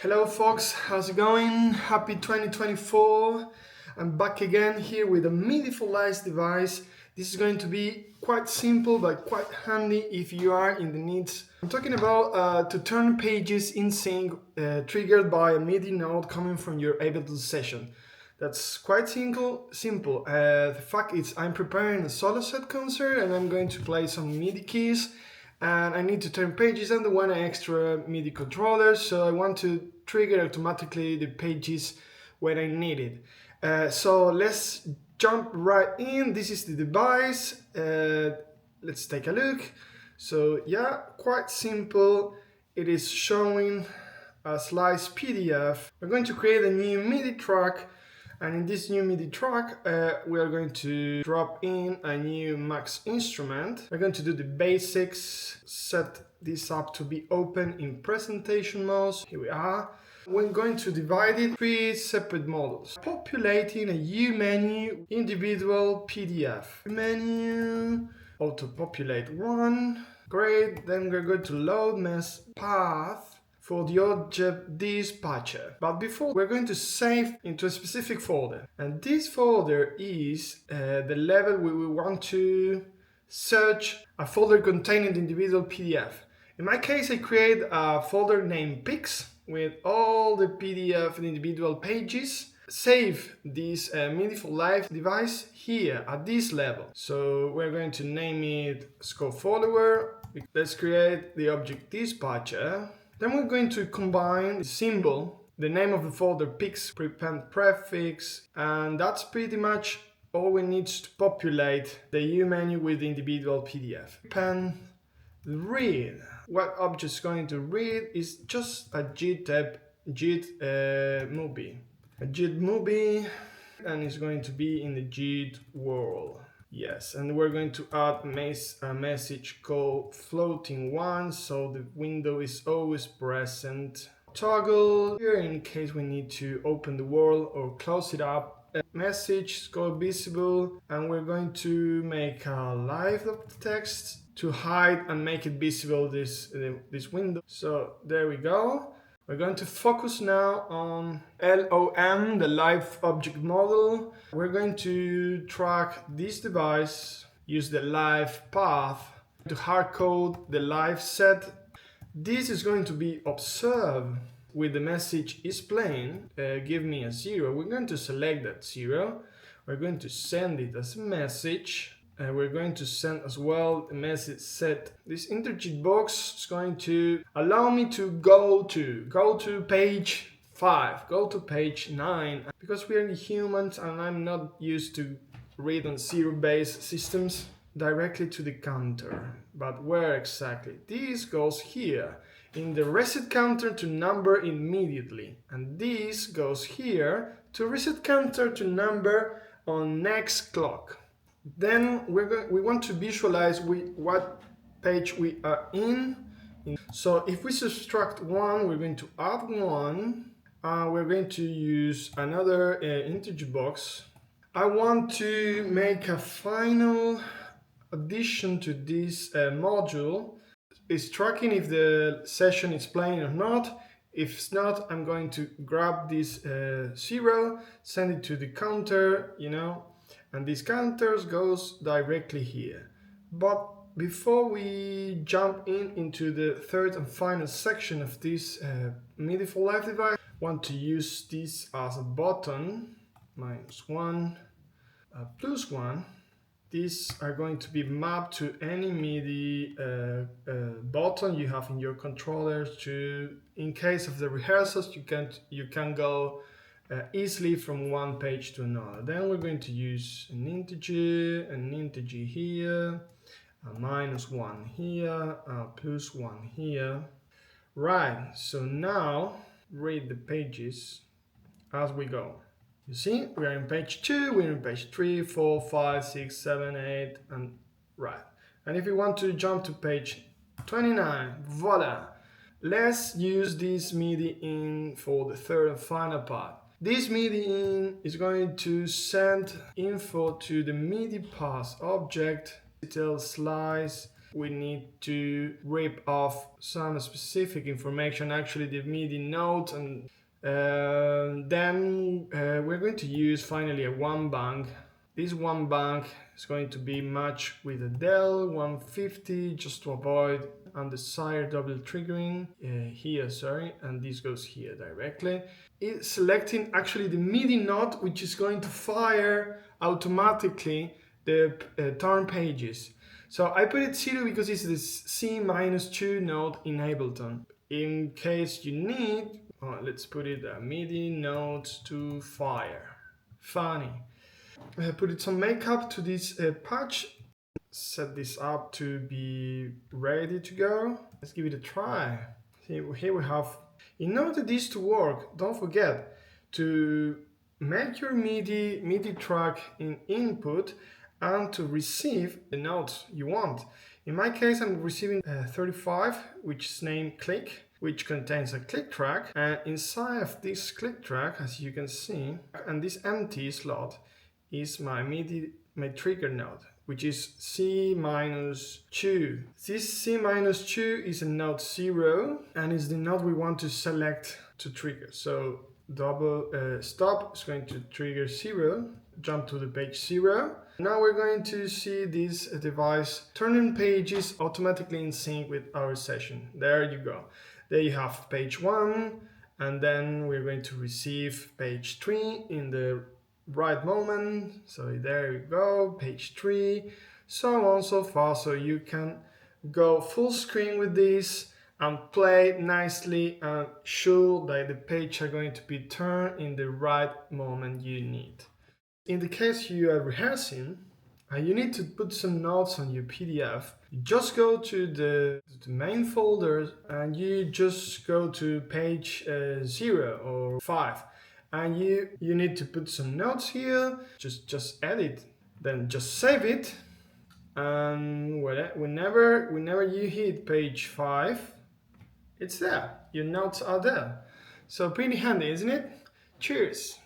Hello folks, how's it going? Happy 2024. I'm back again here with a MIDI for live device. This is going to be quite simple but quite handy if you are in the needs. I'm talking about to turn pages in sync triggered by a MIDI note coming from your Ableton session. That's quite simple. The fact is I'm preparing a solo set concert and I'm going to play some MIDI keys. And I need to turn pages and one extra MIDI controller, so I want to trigger automatically the pages when I need it. So let's jump right in. This is the device. Let's take a look. So yeah, quite simple. It is showing a sliced PDF. We're going to create a new MIDI track. And in this new MIDI track, we are going to drop in a new max instrument. We're going to do the basics, set this up to be open in presentation mode. Here we are. We're going to divide it in 3 separate models. Populating a U menu, individual PDF. Menu, auto-populate 1. Great, then we're going to load mesh path for the object dispatcher. But before, we're going to save into a specific folder. And this folder is the level where we want to search a folder containing the individual PDF. In my case, I create a folder named pics with all the PDF and individual pages. Save this MIDI for live device here at this level. So we're going to name it scope follower. Let's create the object dispatcher. Then we're going to combine the symbol, the name of the folder, pics, prepend prefix, and that's pretty much all we need to populate the U menu with the individual PDF. Prepend read. What object is going to read is just a JIT movie. A JIT movie, and it's going to be in the JIT world. Yes, and we're going to add a message called floating one, so the window is always present. Toggle here in case we need to open the world or close it up. A message called visible, and we're going to make a live of the text to hide and make it visible this window. So there we go. We're going to focus now on LOM, the live object model. We're going to track this device, use the live path to hardcode the live set. This is going to be observed with the message is playing, give me a 0. We're going to select that 0. We're going to send it as a message. We're going to send as well a message set. This interject box is going to allow me to go to page 5, go to page 9, because we are humans and I'm not used to read on zero-based systems directly to the counter. But where exactly? This goes here in the reset counter to number immediately, and this goes here to reset counter to number on next clock. Then we want to visualize what page we are in. So if we subtract 1, we're going to add 1. We're going to use another integer box. I want to make a final addition to this module. It's tracking if the session is playing or not. If it's not, I'm going to grab this 0, send it to the counter, and this counter goes directly here. But before we jump into the third and final section of this MIDI for live device, I want to use this as a button, -1, +1. These are going to be mapped to any MIDI button you have in your controller. In case of the rehearsals, you can go easily from one page to another. Then we're going to use an integer here, a -1 here, a +1 here. Right, so now read the pages as we go. You see, we are in page 2, we're in page 3, 4, 5, 6, 7, 8, and right. And if you want to jump to page 29, voila! Let's use this MIDI in for the third and final part. This MIDI in is going to send info to the MIDI pass object, detail slice, we need to rip off some specific information, actually the MIDI note, and then we're going to use finally a one bank. This one bank is going to be matched with a Del 150 just to avoid undesired double triggering here, sorry, and this goes here directly. It's selecting actually the MIDI note, which is going to fire automatically the turn pages. So I put it 0 because it's the C-2 note in Ableton. In case you need, let's put it a MIDI note to fire. Funny. Put it some makeup to this patch. Set this up to be ready to go. Let's give it a try. Here we have. In order this to work, don't forget to make your MIDI track in input and to receive the notes you want. In my case, I'm receiving 35, which is named click, which contains a click track. And inside of this click track, as you can see, and this empty slot is my MIDI, my trigger note, which is C-2. This C-2 is a note 0 and is the note we want to select to trigger. So double stop is going to trigger 0, jump to the page 0. Now we're going to see this device turning pages automatically in sync with our session. There you go. There you have page 1, and then we're going to receive page 3 in the right moment. So there you go, page 3, so on so far. So you can go full screen with this and play nicely and show that the page are going to be turned in the right moment you need. In the case you are rehearsing and you need to put some notes on your PDF, you just go to the main folder and you just go to page 0 or 5. And you need to put some notes here, just edit, then just save it, and whenever you hit page 5, it's there, your notes are there. So pretty handy, isn't it? Cheers!